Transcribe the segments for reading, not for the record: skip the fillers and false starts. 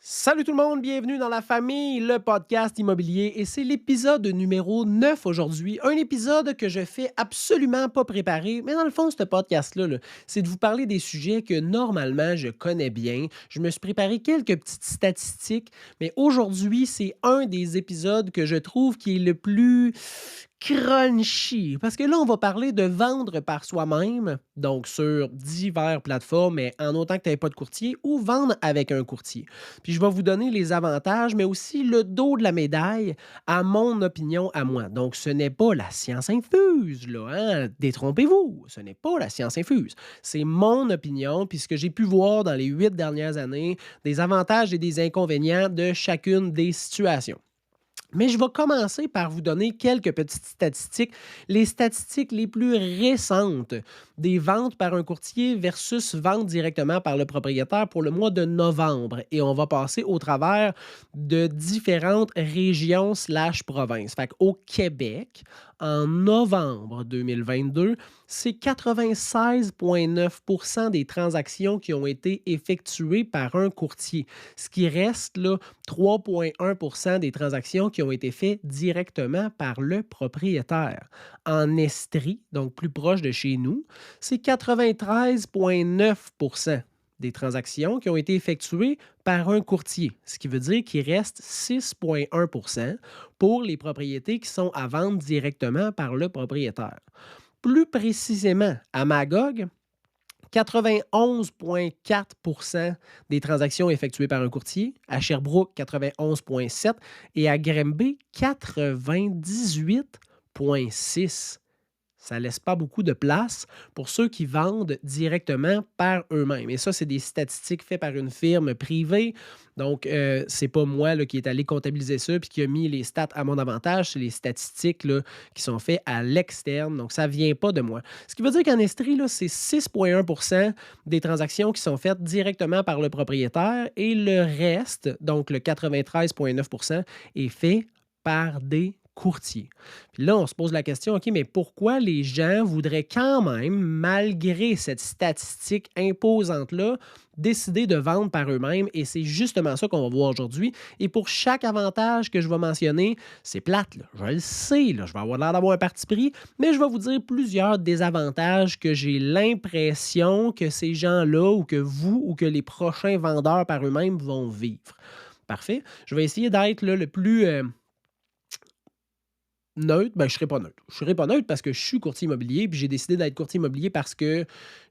Salut tout le monde, bienvenue dans la famille, le podcast immobilier et c'est l'épisode numéro 9 aujourd'hui. Un épisode que je fais absolument pas préparer, mais dans le fond, ce podcast-là, c'est de vous parler des sujets que normalement je connais bien. Je me suis préparé quelques petites statistiques, mais aujourd'hui, c'est un des épisodes que je trouve qui est le plus crunchy. Parce que là, on va parler de vendre par soi-même, donc sur diverses plateformes, mais en autant que tu n'aies pas de courtier, ou vendre avec un courtier. Puis je vais vous donner les avantages, mais aussi le dos de la médaille, à mon opinion, à moi. Donc, ce n'est pas la science infuse, là, hein? Détrompez-vous, ce n'est pas la science infuse. C'est mon opinion, puis ce que j'ai pu voir dans les 8 dernières années, des avantages et des inconvénients de chacune des situations. Mais je vais commencer par vous donner quelques petites statistiques, les statistiques les plus récentes des ventes par un courtier versus ventes directement par le propriétaire pour le mois de novembre. Et on va passer au travers de différentes régions slash provinces. Fait qu'au Québec, en novembre 2022, c'est 96,9 des transactions qui ont été effectuées par un courtier. Ce qui reste là, 3,1 des transactions qui ont été faites directement par le propriétaire. En Estrie, donc plus proche de chez nous, c'est 93,9 des transactions qui ont été effectuées par un courtier, ce qui veut dire qu'il reste 6,1 pour les propriétés qui sont à vendre directement par le propriétaire. Plus précisément, à Magog, 91,4 des transactions effectuées par un courtier, à Sherbrooke, 91,7 et à Granby, 98,6. Ça ne laisse pas beaucoup de place pour ceux qui vendent directement par eux-mêmes. Et ça, c'est des statistiques faites par une firme privée. Donc, c'est pas moi là, qui est allé comptabiliser ça puis qui a mis les stats à mon avantage. C'est les statistiques là, qui sont faites à l'externe. Donc, ça ne vient pas de moi. Ce qui veut dire qu'en Estrie, là, c'est 6,1 des transactions qui sont faites directement par le propriétaire et le reste, donc le 93,9 est fait par des courtiers. Puis là, on se pose la question, OK, mais pourquoi les gens voudraient quand même, malgré cette statistique imposante-là, décider de vendre par eux-mêmes? Et c'est justement ça qu'on va voir aujourd'hui. Et pour chaque avantage que je vais mentionner, c'est plate, là. Je le sais, là, je vais avoir l'air d'avoir un parti pris, mais je vais vous dire plusieurs désavantages que j'ai l'impression que ces gens-là, ou que vous, ou que les prochains vendeurs par eux-mêmes vont vivre. Parfait. Je vais essayer d'être là, le plus neutre, ben, je ne serai pas neutre. Je ne serai pas neutre parce que je suis courtier immobilier, puis j'ai décidé d'être courtier immobilier parce que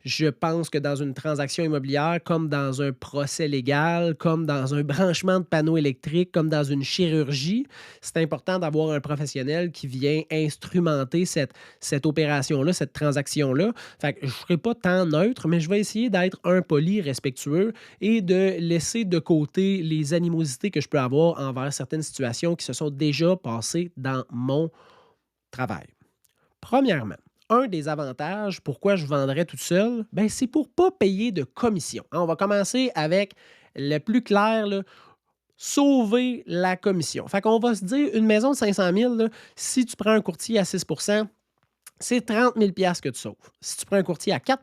je pense que dans une transaction immobilière, comme dans un procès légal, comme dans un branchement de panneaux électriques, comme dans une chirurgie, c'est important d'avoir un professionnel qui vient instrumenter cette opération-là, cette transaction-là. Fait que je ne serai pas tant neutre, mais je vais essayer d'être un poli, respectueux et de laisser de côté les animosités que je peux avoir envers certaines situations qui se sont déjà passées dans mon travail. Premièrement, un des avantages, pourquoi je vendrais toute seule, ben, c'est pour ne pas payer de commission. On va commencer avec le plus clair, là, sauver la commission. Fait qu'on va se dire, une maison de 500 000, là, si tu prends un courtier à 6 c'est 30 000 que tu sauves. Si tu prends un courtier à 4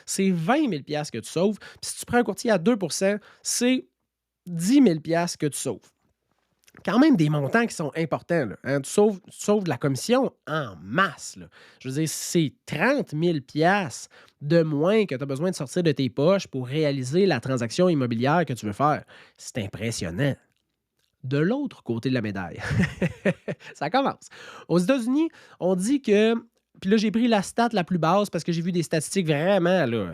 c'est 20 000 que tu sauves. Puis si tu prends un courtier à 2 c'est 10 000 que tu sauves. Quand même des montants qui sont importants, là, hein. Tu sauves de la commission en masse, là. Je veux dire, c'est 30 000 de moins que tu as besoin de sortir de tes poches pour réaliser la transaction immobilière que tu veux faire. C'est impressionnant. De l'autre côté de la médaille, ça commence. Aux États-Unis, on dit que, puis là, j'ai pris la stat la plus basse parce que j'ai vu des statistiques vraiment, là,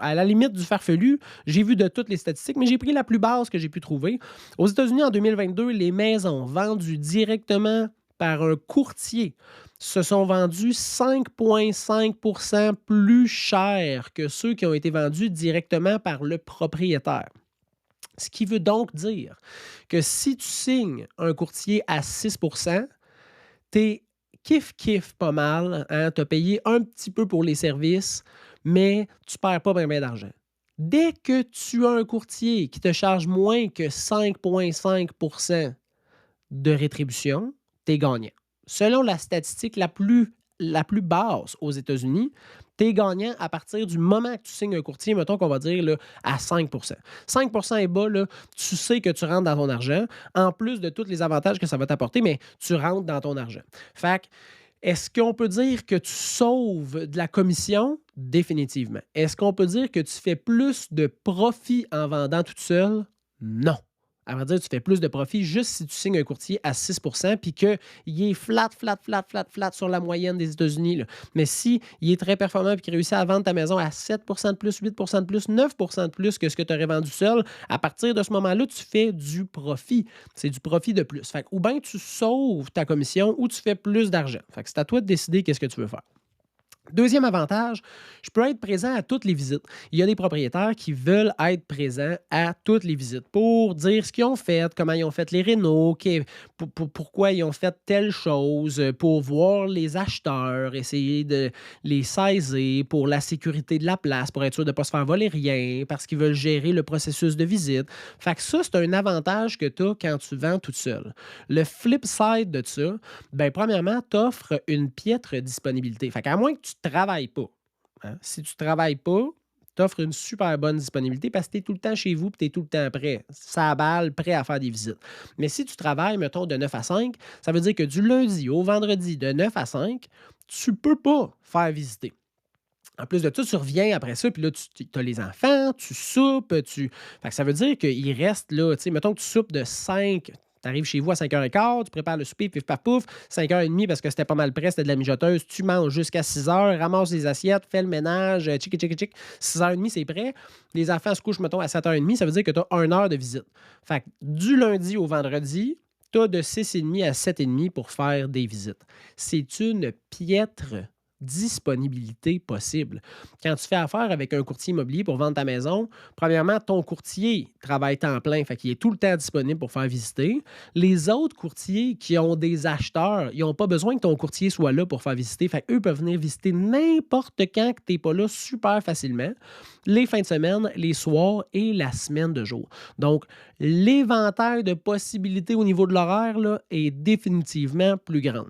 à la limite du farfelu. J'ai vu de toutes les statistiques, mais j'ai pris la plus basse que j'ai pu trouver. Aux États-Unis, en 2022, les maisons vendues directement par un courtier se sont vendues 5,5 plus cher que ceux qui ont été vendus directement par le propriétaire. Ce qui veut donc dire que si tu signes un courtier à 6 tu es kiff-kiff pas mal, hein, tu as payé un petit peu pour les services, mais tu ne perds pas bien d'argent. Dès que tu as un courtier qui te charge moins que 5,5 de rétribution, tu es gagnant. Selon la statistique la plus la plus basse aux États-Unis, tu es gagnant à partir du moment que tu signes un courtier, mettons qu'on va dire là, à 5 5 est bas, là, tu sais que tu rentres dans ton argent, en plus de tous les avantages que ça va t'apporter, mais tu rentres dans ton argent. Fait que, est-ce qu'on peut dire que tu sauves de la commission? Définitivement. Est-ce qu'on peut dire que tu fais plus de profit en vendant toute seule? Non. À vrai dire, tu fais plus de profit juste si tu signes un courtier à 6 puis qu'il est flat, flat, flat, flat, flat sur la moyenne des États-Unis, là. Mais si il est très performant et qu'il réussit à vendre ta maison à 7 de plus, 8 de plus, 9 de plus que ce que tu aurais vendu seul, à partir de ce moment-là, tu fais du profit. C'est du profit de plus. Fait que, ou bien tu sauves ta commission ou tu fais plus d'argent. Fait que c'est à toi de décider qu'est-ce que tu veux faire. Deuxième avantage, je peux être présent à toutes les visites. Il y a des propriétaires qui veulent être présents à toutes les visites pour dire ce qu'ils ont fait, comment ils ont fait les rénaux, pourquoi ils ont fait telle chose, pour voir les acheteurs, essayer de les saisir pour la sécurité de la place, pour être sûr de ne pas se faire voler rien, parce qu'ils veulent gérer le processus de visite. Fait que ça, c'est un avantage que tu as quand tu vends toute seule. Le flip side de ça, bien, premièrement, tu offres une piètre disponibilité. Fait qu'à moins que tu ne travailles pas, hein, si tu ne travailles pas, tu offres une super bonne disponibilité parce que tu es tout le temps chez vous et tu es tout le temps prêt. Ça balle, prêt à faire des visites. Mais si tu travailles, mettons, de 9 à 5, ça veut dire que du lundi au vendredi, de 9 à 5, tu ne peux pas faire visiter. En plus de ça, tu reviens après ça, puis là, tu as les enfants, tu soupes, Fait que ça veut dire qu'il reste, là, tu sais, mettons que tu soupes de 5. Tu arrives chez vous à 5h15, tu prépares le souper, pif paf pouf, 5h30 parce que c'était pas mal prêt, c'était de la mijoteuse, tu manges jusqu'à 6h, ramasses les assiettes, fais le ménage, tchic, tchic, tchic, 6h30, c'est prêt. Les enfants se couchent, mettons, à 7h30, ça veut dire que tu as 1 heure de visite. Fait que du lundi au vendredi, tu as de 6h30 à 7h30 pour faire des visites. C'est une piètre disponibilité possible. Quand tu fais affaire avec un courtier immobilier pour vendre ta maison, premièrement, ton courtier travaille temps plein, fait qu'il est tout le temps disponible pour faire visiter. Les autres courtiers qui ont des acheteurs, ils n'ont pas besoin que ton courtier soit là pour faire visiter, fait qu'eux peuvent venir visiter n'importe quand que tu n'es pas là super facilement, les fins de semaine, les soirs et la semaine de jour. Donc, l'éventail de possibilités au niveau de l'horaire là, est définitivement plus grand.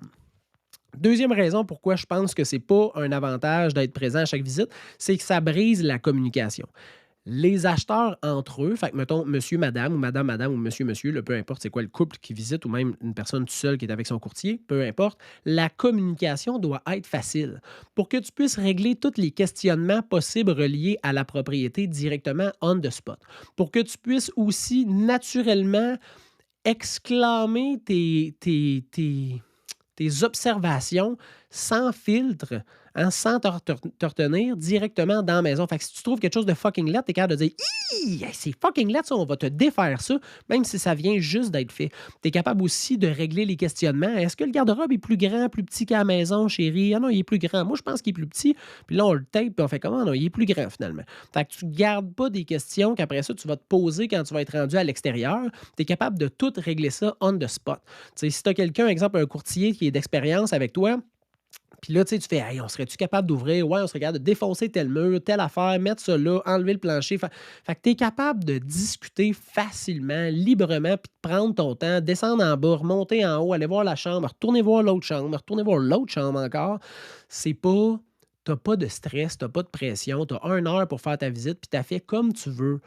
Deuxième raison pourquoi je pense que c'est pas un avantage d'être présent à chaque visite, c'est que ça brise la communication. Les acheteurs entre eux, fait que mettons monsieur, madame ou madame, madame ou monsieur, monsieur, là, peu importe c'est quoi le couple qui visite ou même une personne toute seule qui est avec son courtier, peu importe, la communication doit être facile pour que tu puisses régler tous les questionnements possibles reliés à la propriété directement on the spot. Pour que tu puisses aussi naturellement exclamer tes observations sans filtre, hein, sans te retenir directement dans la maison. Fait que si tu trouves quelque chose de fucking laid, t'es capable de dire Hi, c'est fucking laid, ça, on va te défaire ça, même si ça vient juste d'être fait. Tu es capable aussi de régler les questionnements. Est-ce que le garde-robe est plus grand, plus petit qu'à la maison, chérie? Ah non, il est plus grand. Moi, je pense qu'il est plus petit. Puis là, on le tape, puis on fait comment? Non, il est plus grand finalement. Fait que tu ne gardes pas des questions qu'après ça, tu vas te poser quand tu vas être rendu à l'extérieur. Tu es capable de tout régler ça on the spot. T'sais, si tu as quelqu'un, exemple, un courtier qui est d'expérience avec toi, puis là, tu sais, tu fais, hey, on serait-tu capable d'ouvrir? Ouais, on serait capable de défoncer tel mur, telle affaire, mettre ça là, enlever le plancher. Fait que tu es capable de discuter facilement, librement, puis de prendre ton temps, descendre en bas, remonter en haut, aller voir la chambre, retourner voir l'autre chambre, retourner voir l'autre chambre encore. C'est pas. T'as pas de stress, t'as pas de pression, t'as 1 heure pour faire ta visite, puis t'as fait comme tu veux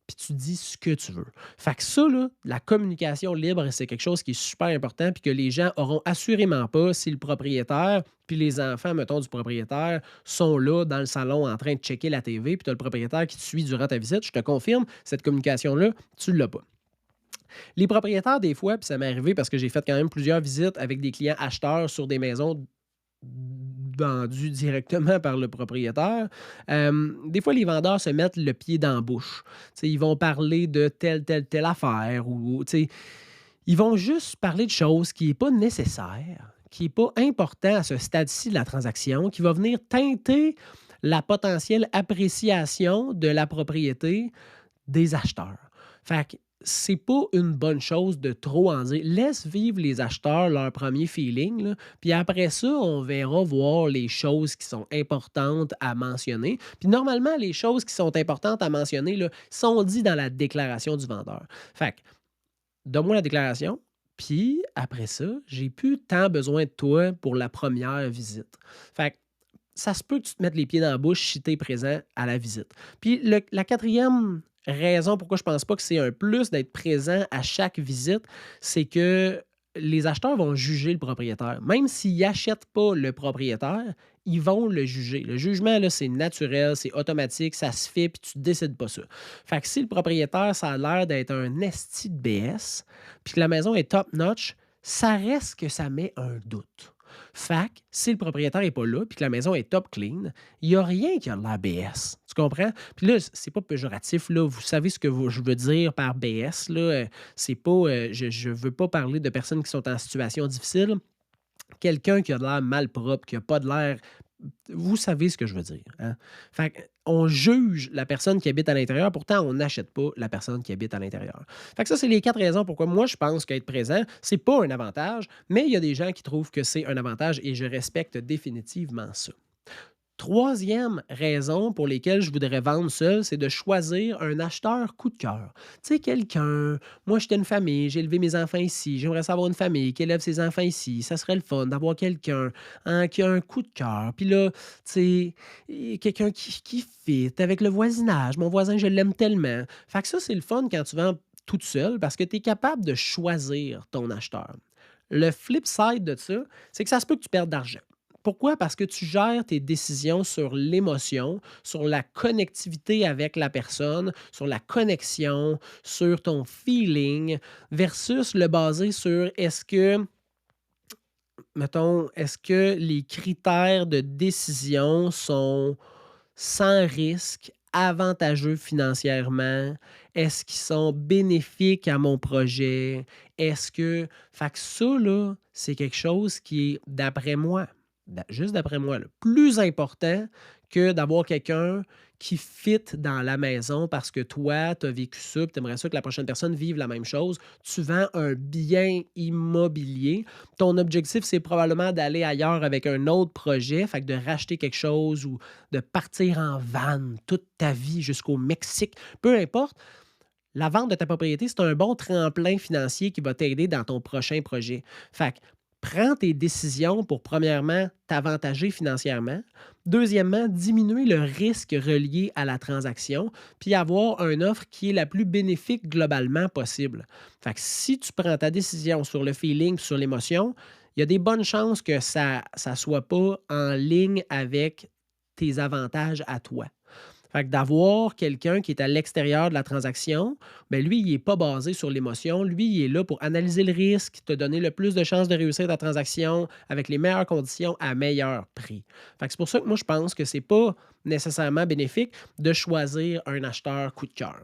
puis tu dis ce que tu veux. Fait que ça, là, la communication libre, c'est quelque chose qui est super important puis que les gens auront assurément pas si le propriétaire puis les enfants, mettons, du propriétaire sont là dans le salon en train de checker la TV puis tu as le propriétaire qui te suit durant ta visite. Je te confirme, cette communication-là, tu l'as pas. Les propriétaires, des fois, puis ça m'est arrivé parce que j'ai fait quand même plusieurs visites avec des clients acheteurs sur des maisons vendues directement par le propriétaire. Des fois, les vendeurs se mettent le pied dans la bouche. T'sais, ils vont parler de telle affaire ou ils vont juste parler de choses qui n'est pas nécessaire, qui n'est pas important à ce stade-ci de la transaction, qui va venir teinter la potentielle appréciation de la propriété des acheteurs. Fait que c'est pas une bonne chose de trop en dire. Laisse vivre les acheteurs leur premier feeling, là, puis après ça, on verra voir les choses qui sont importantes à mentionner. Puis normalement, les choses qui sont importantes à mentionner là, sont dites dans la déclaration du vendeur. Fait que, donne-moi la déclaration, Puis après ça, j'ai plus tant besoin de toi pour la première visite. Fait que ça se peut que tu te mettes les pieds dans la bouche si tu es présent à la visite. Puis la quatrième raison pourquoi je pense pas que c'est un plus d'être présent à chaque visite, c'est que les acheteurs vont juger le propriétaire. Même s'ils n'achètent pas le propriétaire, ils vont le juger. Le jugement, là, c'est naturel, c'est automatique, ça se fait, puis tu ne décides pas ça. Fait que si le propriétaire, ça a l'air d'être un esti de BS, puis que la maison est top-notch, ça reste que ça met un doute. Fait que si le propriétaire n'est pas là puis que la maison est top clean, il n'y a rien qui a de la BS. Tu comprends? Puis là, c'est pas péjoratif, là. Vous savez ce que je veux dire par BS, là. C'est pas. Je veux pas parler de personnes qui sont en situation difficile. Quelqu'un qui a de l'air malpropre, qui a pas de l'air. Vous savez ce que je veux dire, hein? Fait on juge la personne qui habite à l'intérieur, pourtant on n'achète pas la personne qui habite à l'intérieur. Fait que ça, c'est les 4 raisons pourquoi moi je pense qu'être présent, c'est pas un avantage, mais il y a des gens qui trouvent que c'est un avantage et je respecte définitivement ça. Troisième raison pour lesquelles je voudrais vendre seul, c'est de choisir un acheteur coup de cœur. Tu sais, quelqu'un, moi j'étais une famille, j'ai élevé mes enfants ici, j'aimerais savoir une famille qui élève ses enfants ici. Ça serait le fun d'avoir quelqu'un hein, qui a un coup de cœur. Puis là, tu sais, quelqu'un qui fit avec le voisinage. Mon voisin, je l'aime tellement. Fait que ça, c'est le fun quand tu vends toute seule parce que tu es capable de choisir ton acheteur. Le flip side de ça, c'est que ça se peut que tu perdes d'argent. Pourquoi? Parce que tu gères tes décisions sur l'émotion, sur la connectivité avec la personne, sur la connexion, sur ton feeling, versus le baser sur est-ce que, mettons, est-ce que les critères de décision sont sans risque, avantageux financièrement? Est-ce qu'ils sont bénéfiques à mon projet? Est-ce que. Fait que ça, là, c'est quelque chose qui est, d'après moi, juste d'après moi, là, plus important que d'avoir quelqu'un qui fit dans la maison parce que toi, tu as vécu ça, tu aimerais ça que la prochaine personne vive la même chose. Tu vends un bien immobilier. Ton objectif, c'est probablement d'aller ailleurs avec un autre projet, fait que de racheter quelque chose ou de partir en van toute ta vie jusqu'au Mexique. Peu importe, la vente de ta propriété, c'est un bon tremplin financier qui va t'aider dans ton prochain projet. Fait que prends tes décisions pour, premièrement, t'avantager financièrement. Deuxièmement, diminuer le risque relié à la transaction, puis avoir une offre qui est la plus bénéfique globalement possible. Fait que si tu prends ta décision sur le feeling, sur l'émotion, il y a des bonnes chances que ça ne soit pas en ligne avec tes avantages à toi. Fait que d'avoir quelqu'un qui est à l'extérieur de la transaction, ben lui, il n'est pas basé sur l'émotion. Lui, il est là pour analyser le risque, te donner le plus de chances de réussir ta transaction avec les meilleures conditions à meilleur prix. Fait que c'est pour ça que moi, je pense que c'est pas nécessairement bénéfique de choisir un acheteur coup de cœur.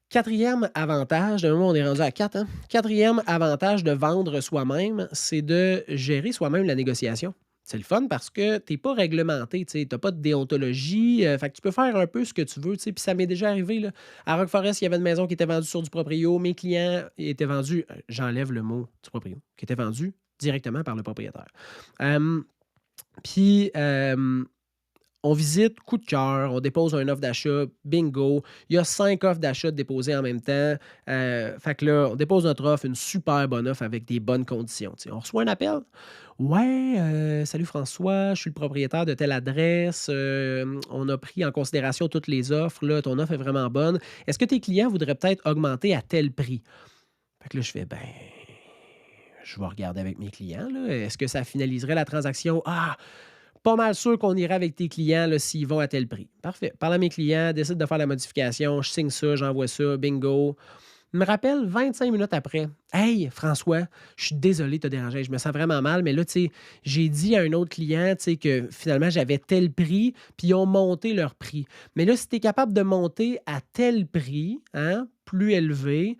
Quatrième avantage, de moment on est rendu à 4, hein? Quatrième avantage de vendre soi-même, c'est de gérer soi-même la négociation. C'est le fun parce que tu n'es pas réglementé, tu n'as pas de déontologie, fait que tu peux faire un peu ce que tu veux, tu sais. Puis ça m'est déjà arrivé, là. À Rock Forest, il y avait une maison qui était vendue sur du proprio. Mes clients étaient vendus, j'enlève le mot du proprio, qui était vendu directement par le propriétaire. Hem, puis, on visite, coup de cœur, on dépose un offre d'achat, bingo. Il y a 5 offres d'achat déposées en même temps. Fait que là, on dépose notre offre, une super bonne offre avec des bonnes conditions. Tu sais, on reçoit un appel. Ouais, salut François, je suis le propriétaire de telle adresse. On a pris en considération toutes les offres. Là, ton offre est vraiment bonne. Est-ce que tes clients voudraient peut-être augmenter à tel prix? Fait que là, je fais, ben, je vais regarder avec mes clients. Là. Est-ce que ça finaliserait la transaction? Ah, pas mal sûr qu'on irait avec tes clients là, s'ils vont à tel prix. Parfait. Parle à mes clients, décide de faire la modification, je signe ça, j'envoie ça, bingo. Il me rappelle 25 minutes après. Hey, François, je suis désolé de te déranger, je me sens vraiment mal, mais là, tu sais, j'ai dit à un autre client, tu sais, que finalement, j'avais tel prix, puis ils ont monté leur prix. Mais là, si tu es capable de monter à tel prix, hein, plus élevé,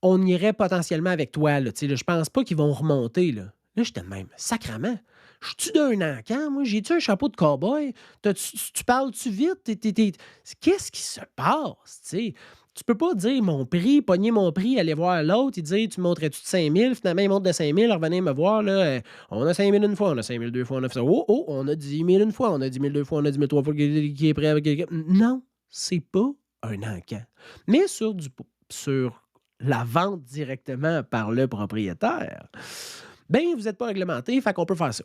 on irait potentiellement avec toi, là. Tu sais, là, je pense pas qu'ils vont remonter, là. Là, j'étais de même. Sacrement. Je suis d'un encan, moi? J'ai-tu un chapeau de cow-boy? Tu parles-tu vite? Qu'est-ce qui se passe? Tu sais? Tu peux pas dire mon prix, pogner mon prix, aller voir l'autre, il dit tu me montrais-tu de 5 000? Finalement, il monte de 5 000, revenez me voir. Là, on a 5 000 une fois, on a 5 000 deux fois, on a fait ça. Oh, oh, on a 10 000 une fois, on a 10 000 deux fois, on a 10 000 trois fois, qui est prêt avec. Non, c'est pas un encan. Mais sur la vente directement par le propriétaire, ben vous n'êtes pas réglementé, fait qu'on peut faire ça.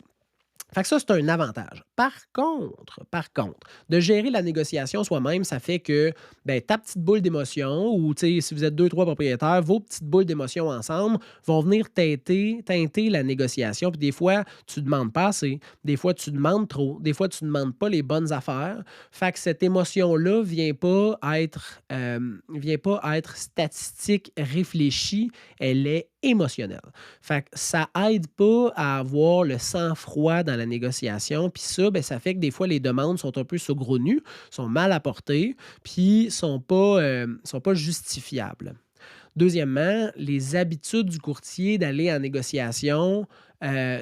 Fait que ça, c'est un avantage. Par contre, de gérer la négociation soi-même, ça fait que ben, ta petite boule d'émotion, ou si vous êtes deux, trois propriétaires, vos petites boules d'émotion ensemble vont venir teinter la négociation. Puis des fois, tu ne demandes pas assez, des fois, tu demandes trop, des fois, tu ne demandes pas les bonnes affaires. Fait que cette émotion-là ne vient pas être statistique, réfléchie, elle est émotionnelle. Fait que ça aide pas à avoir le sang-froid dans la négociation. Puis ça, ben, ça fait que des fois, les demandes sont un peu saugrenues, sont mal apportées, puis sont pas justifiables. Deuxièmement, les habitudes du courtier d'aller en négociation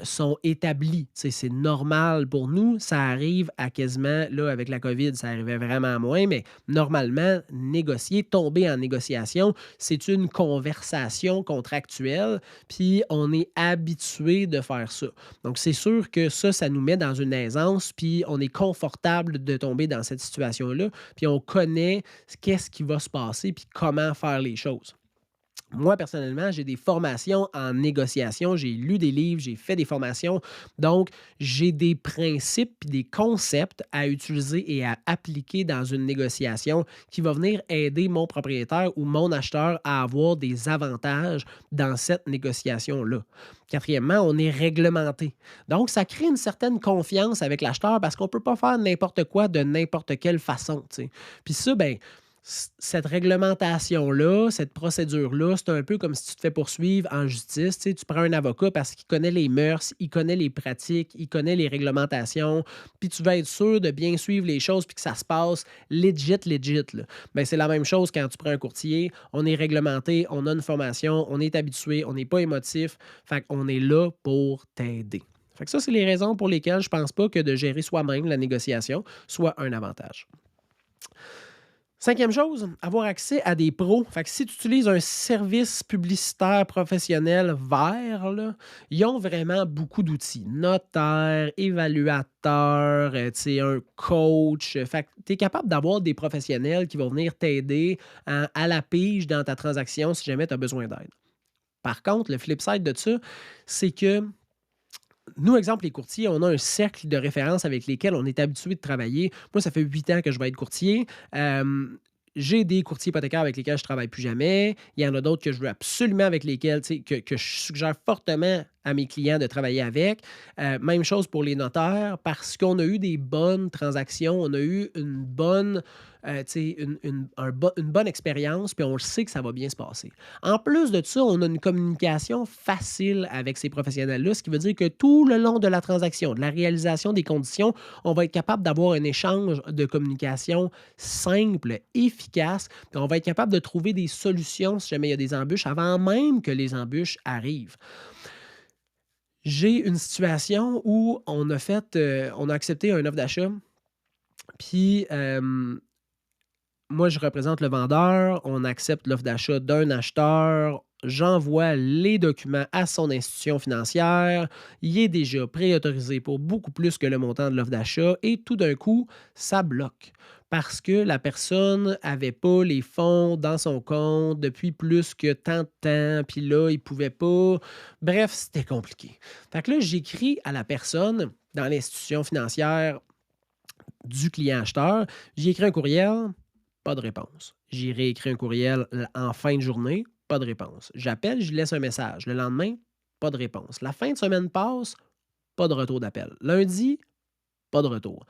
sont établies. Tu sais, c'est normal pour nous. Ça arrive à quasiment, là, avec la COVID, ça arrivait vraiment moins, mais normalement, négocier, tomber en négociation, c'est une conversation contractuelle, puis on est habitué de faire ça. Donc, c'est sûr que ça nous met dans une aisance, puis on est confortable de tomber dans cette situation-là, puis on connaît qu'est-ce qui va se passer, puis comment faire les choses. Moi, personnellement, j'ai des formations en négociation, j'ai lu des livres, j'ai fait des formations. Donc, j'ai des principes et des concepts à utiliser et à appliquer dans une négociation qui va venir aider mon propriétaire ou mon acheteur à avoir des avantages dans cette négociation-là. Quatrièmement, on est réglementé. Donc, ça crée une certaine confiance avec l'acheteur parce qu'on ne peut pas faire n'importe quoi de n'importe quelle façon, tu sais. Puis ça, ben, cette réglementation-là, cette procédure-là, c'est un peu comme si tu te fais poursuivre en justice. Tu sais, tu prends un avocat parce qu'il connaît les mœurs, il connaît les pratiques, il connaît les réglementations, puis tu vas être sûr de bien suivre les choses puis que ça se passe legit, là. Ben, c'est la même chose quand tu prends un courtier. On est réglementé, on a une formation, on est habitué, on n'est pas émotif. Fait qu'on est là pour t'aider. Fait que ça, c'est les raisons pour lesquelles je pense pas que de gérer soi-même la négociation soit un avantage. Cinquième chose, avoir accès à des pros. Fait que si tu utilises un service publicitaire professionnel vert, là, ils ont vraiment beaucoup d'outils. Notaire, évaluateur, tu sais, un coach. Fait que tu es capable d'avoir des professionnels qui vont venir t'aider à la pige dans ta transaction si jamais tu as besoin d'aide. Par contre, le flip side de ça, c'est que nous, exemple, les courtiers, on a un cercle de références avec lesquels on est habitué de travailler. Moi, ça fait 8 ans que je vais être courtier. J'ai des courtiers hypothécaires avec lesquels je ne travaille plus jamais. Il y en a d'autres que je veux absolument avec lesquels, tu sais, que je suggère fortement à mes clients de travailler avec. Même chose pour les notaires, parce qu'on a eu des bonnes transactions, on a eu une bonne, tu sais, une bonne expérience, puis on le sait que ça va bien se passer. En plus de ça, on a une communication facile avec ces professionnels-là, ce qui veut dire que tout le long de la transaction, de la réalisation des conditions, on va être capable d'avoir un échange de communication simple, efficace, puis on va être capable de trouver des solutions si jamais il y a des embûches avant même que les embûches arrivent. J'ai une situation où on a accepté un offre d'achat, puis moi, je représente le vendeur, on accepte l'offre d'achat d'un acheteur, j'envoie les documents à son institution financière, il est déjà préautorisé pour beaucoup plus que le montant de l'offre d'achat et tout d'un coup, ça bloque parce que la personne n'avait pas les fonds dans son compte depuis plus que tant de temps, puis là, il ne pouvait pas. Bref, c'était compliqué. Fait que là, j'écris à la personne dans l'institution financière du client acheteur, j'ai écrit un courriel, pas de réponse. J'ai réécrit un courriel en fin de journée, pas de réponse. J'appelle, je laisse un message. Le lendemain, pas de réponse. La fin de semaine passe, pas de retour d'appel. Lundi, pas de retour.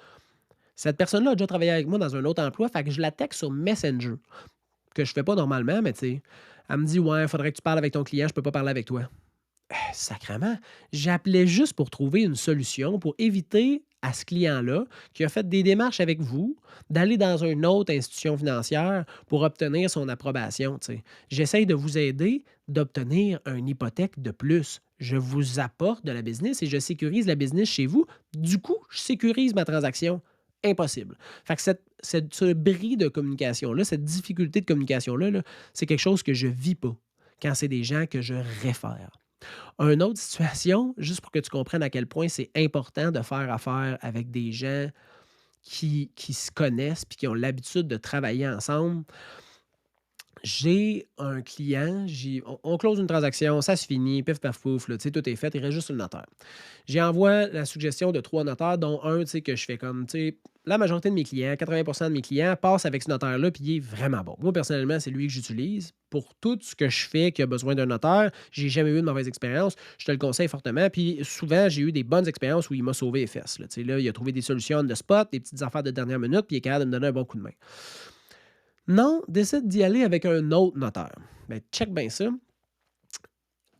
Cette personne-là a déjà travaillé avec moi dans un autre emploi, fait que je la texte sur Messenger, que je fais pas normalement, mais tu sais, elle me dit: «Ouais, il faudrait que tu parles avec ton client, je peux pas parler avec toi». Sacrement, j'appelais juste pour trouver une solution pour éviter à ce client-là, qui a fait des démarches avec vous, d'aller dans une autre institution financière pour obtenir son approbation. Tu sais. J'essaye de vous aider d'obtenir une hypothèque de plus. Je vous apporte de la business et je sécurise la business chez vous. Du coup, je sécurise ma transaction. Impossible. Fait que ce bris de communication-là, cette difficulté de communication-là, là, c'est quelque chose que je ne vis pas quand c'est des gens que je réfère. Une autre situation, juste pour que tu comprennes à quel point c'est important de faire affaire avec des gens qui se connaissent puis qui ont l'habitude de travailler ensemble. J'ai un client, on close une transaction, ça se finit, pif paf pouf, là, tu sais, tout est fait, il reste juste le notaire. J'y envoie la suggestion de 3 notaires, dont un, tu sais, que je fais comme, tu sais, la majorité de mes clients, 80 de mes clients passent avec ce notaire-là, puis il est vraiment bon. Moi, personnellement, c'est lui que j'utilise pour tout ce que je fais qui a besoin d'un notaire. J'ai jamais eu de mauvaise expérience. Je te le conseille fortement. Puis souvent, j'ai eu des bonnes expériences où il m'a sauvé les fesses, là. Tu sais, là, il a trouvé des solutions de spot, des petites affaires de dernière minute, puis il est capable de me donner un bon coup de main. Non, décide d'y aller avec un autre notaire. Ben, check bien ça.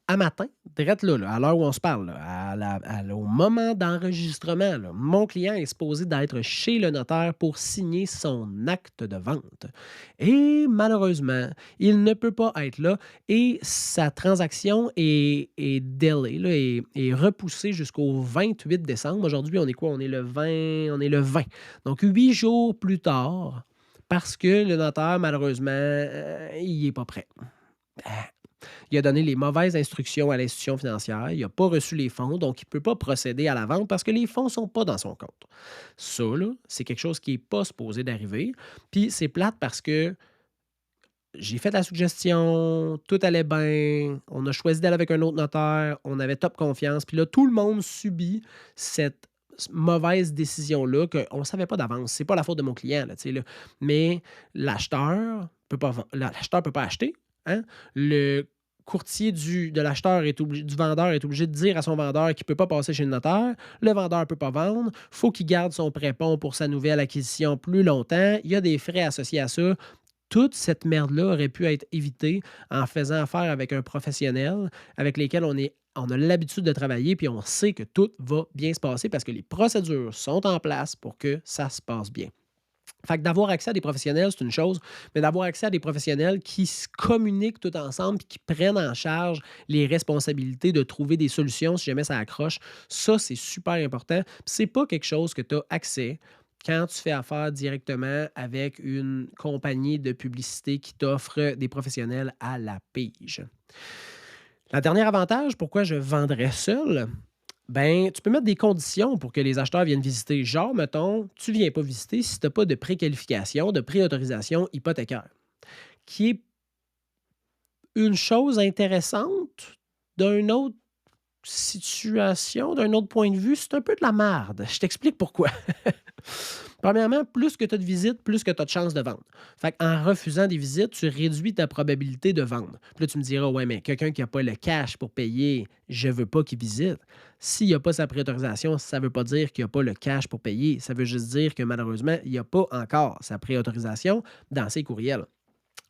À matin, direct là, à l'heure où on se parle, là, au moment d'enregistrement, là, mon client est supposé d'être chez le notaire pour signer son acte de vente. Et malheureusement, il ne peut pas être là et sa transaction est delay, là, est repoussée jusqu'au 28 décembre. Aujourd'hui, on est quoi? On est le 20. Donc, 8 jours plus tard, parce que le notaire, malheureusement, il n'est pas prêt. Il a donné les mauvaises instructions à l'institution financière, il n'a pas reçu les fonds, donc il ne peut pas procéder à la vente parce que les fonds ne sont pas dans son compte. Ça, là, c'est quelque chose qui n'est pas supposé d'arriver. Puis c'est plate parce que j'ai fait la suggestion, tout allait bien, on a choisi d'aller avec un autre notaire, on avait top confiance, puis là, tout le monde subit cette mauvaise décision-là qu'on ne savait pas d'avance. C'est pas la faute de mon client, là, tu sais, là. Mais l'acheteur peut pas acheter, hein. Le courtier de l'acheteur du vendeur est obligé de dire à son vendeur qu'il ne peut pas passer chez le notaire. Le vendeur ne peut pas vendre. Faut qu'il garde son prépond pour sa nouvelle acquisition plus longtemps. Il y a des frais associés à ça. Toute cette merde-là aurait pu être évitée en faisant affaire avec un professionnel avec lesquels on a l'habitude de travailler, puis on sait que tout va bien se passer parce que les procédures sont en place pour que ça se passe bien. Fait que d'avoir accès à des professionnels, c'est une chose, mais d'avoir accès à des professionnels qui se communiquent tout ensemble et qui prennent en charge les responsabilités de trouver des solutions si jamais ça accroche, ça, c'est super important. Puis c'est pas quelque chose que tu as accès quand tu fais affaire directement avec une compagnie de publicité qui t'offre des professionnels à la pige. La dernière avantage, pourquoi je vendrais seul, ben, tu peux mettre des conditions pour que les acheteurs viennent visiter. Genre, mettons, tu ne viens pas visiter si tu n'as pas de préqualification, de préautorisation hypothécaire, qui est une chose intéressante d'un autre situation, d'un autre point de vue, c'est un peu de la merde. Je t'explique pourquoi. Premièrement, plus que tu as de visites, plus que tu as de chances de vendre. Fait en refusant des visites, tu réduis ta probabilité de vendre. Puis là, tu me diras, ouais, mais quelqu'un qui n'a pas le cash pour payer, je ne veux pas qu'il visite. S'il n'a pas sa préautorisation, ça ne veut pas dire qu'il n'a pas le cash pour payer. Ça veut juste dire que malheureusement, il n'a pas encore sa préautorisation dans ses courriels.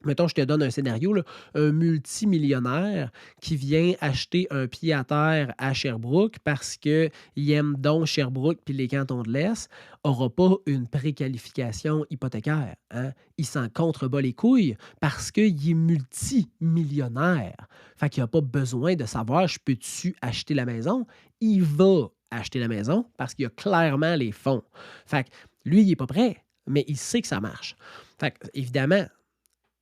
Mettons, je te donne un scénario, là, un multimillionnaire qui vient acheter un pied-à-terre à Sherbrooke parce qu'il aime donc Sherbrooke puis les cantons de l'Est, n'aura pas une préqualification hypothécaire. Hein? Il s'en contrebat les couilles parce qu'il est multimillionnaire. Fait qu'il n'a pas besoin de savoir je peux-tu acheter la maison. Il va acheter la maison parce qu'il a clairement les fonds. Fait que lui, il n'est pas prêt, mais il sait que ça marche. Fait que, évidemment,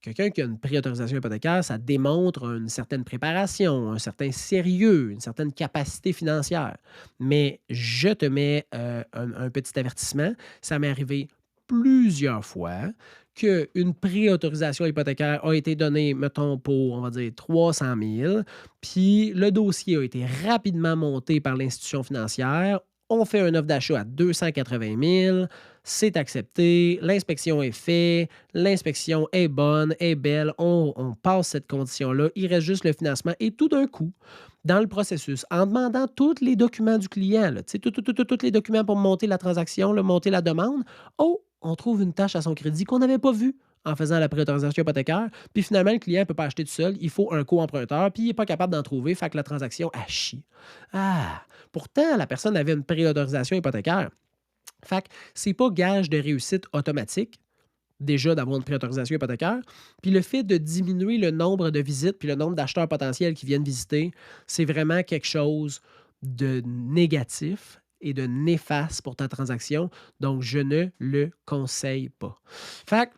quelqu'un qui a une préautorisation hypothécaire, ça démontre une certaine préparation, un certain sérieux, une certaine capacité financière. Mais je te mets un petit avertissement. Ça m'est arrivé plusieurs fois qu'une préautorisation hypothécaire a été donnée, mettons, pour, on va dire, 300 000, puis le dossier a été rapidement monté par l'institution financière. On fait une offre d'achat à 280 000, c'est accepté, l'inspection est faite, l'inspection est bonne, est belle, on passe cette condition-là, il reste juste le financement et tout d'un coup, dans le processus, en demandant tous les documents du client, là, tu sais, tous les documents pour monter la transaction, là, monter la demande, oh, on trouve une tâche à son crédit qu'on n'avait pas vue en faisant la préautorisation hypothécaire. Puis finalement, le client ne peut pas acheter tout seul, il faut un co-emprunteur, puis il n'est pas capable d'en trouver, fait que la transaction a chie. Ah! Pourtant, la personne avait une préautorisation hypothécaire. Fait que c'est pas gage de réussite automatique, déjà d'avoir une préautorisation hypothécaire. Puis le fait de diminuer le nombre de visites puis le nombre d'acheteurs potentiels qui viennent visiter, c'est vraiment quelque chose de négatif et de néfaste pour ta transaction. Donc, je ne le conseille pas. Fait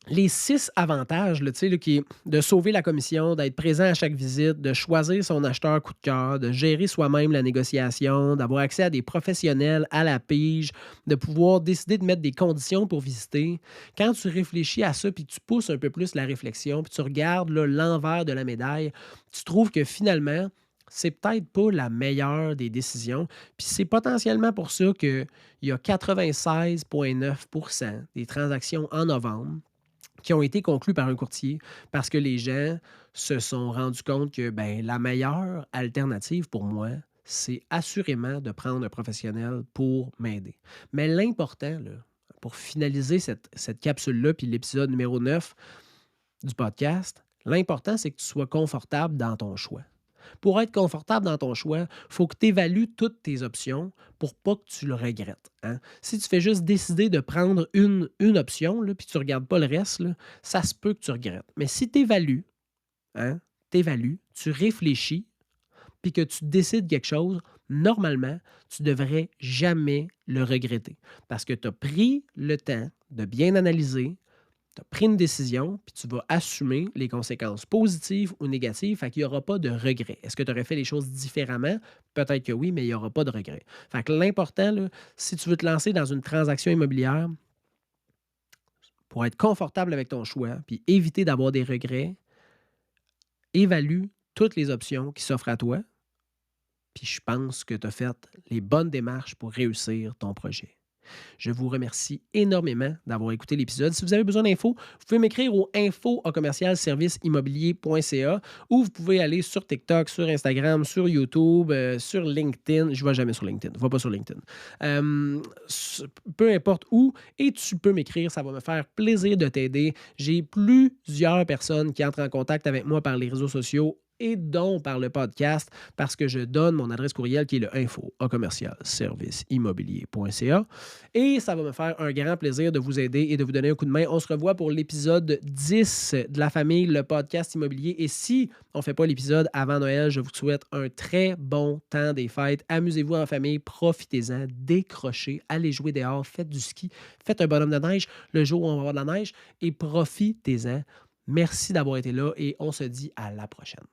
que Les 6 avantages, là, tu sais, là, qui est de sauver la commission, d'être présent à chaque visite, de choisir son acheteur coup de cœur, de gérer soi-même la négociation, d'avoir accès à des professionnels à la pige, de pouvoir décider de mettre des conditions pour visiter. Quand tu réfléchis à ça, puis tu pousses un peu plus la réflexion, puis tu regardes là, l'envers de la médaille, tu trouves que finalement, c'est peut-être pas la meilleure des décisions. Puis c'est potentiellement pour ça qu'il y a 96,9% des transactions en novembre qui ont été conclus par un courtier parce que les gens se sont rendus compte que ben, la meilleure alternative pour moi, c'est assurément de prendre un professionnel pour m'aider. Mais l'important, là, pour finaliser cette capsule-là, puis l'épisode numéro 9 du podcast, l'important, c'est que tu sois confortable dans ton choix. Pour être confortable dans ton choix, il faut que tu évalues toutes tes options pour pas que tu le regrettes. Hein. Si tu fais juste décider de prendre une option, là, puis tu ne regardes pas le reste, là, ça se peut que tu regrettes. Mais si tu évalues, hein, tu réfléchis, puis que tu décides quelque chose, normalement, tu ne devrais jamais le regretter. Parce que tu as pris le temps de bien analyser, tu as pris une décision, puis tu vas assumer les conséquences positives ou négatives, fait qu'il n'y aura pas de regret. Est-ce que tu aurais fait les choses différemment? Peut-être que oui, mais il n'y aura pas de regret. Fait que l'important, là, si tu veux te lancer dans une transaction immobilière, pour être confortable avec ton choix, puis éviter d'avoir des regrets, évalue toutes les options qui s'offrent à toi, puis je pense que tu as fait les bonnes démarches pour réussir ton projet. Je vous remercie énormément d'avoir écouté l'épisode. Si vous avez besoin d'infos, vous pouvez m'écrire au info@serviceimmobilier.ca ou vous pouvez aller sur TikTok, sur Instagram, sur YouTube, sur LinkedIn. Je ne vais jamais sur LinkedIn. Je ne vais pas sur LinkedIn. Euh, Peu importe où, et tu peux m'écrire. Ça va me faire plaisir de t'aider. J'ai plusieurs personnes qui entrent en contact avec moi par les réseaux sociaux et dont par le podcast parce que je donne mon adresse courriel qui est le info@serviceimmobilier.ca. Et ça va me faire un grand plaisir de vous aider et de vous donner un coup de main. On se revoit pour l'épisode 10 de la famille, le podcast immobilier. Et si on ne fait pas l'épisode avant Noël, je vous souhaite un très bon temps des fêtes. Amusez-vous en famille, profitez-en, décrochez, allez jouer dehors, faites du ski, faites un bonhomme de neige le jour où on va avoir de la neige et profitez-en. Merci d'avoir été là et on se dit à la prochaine.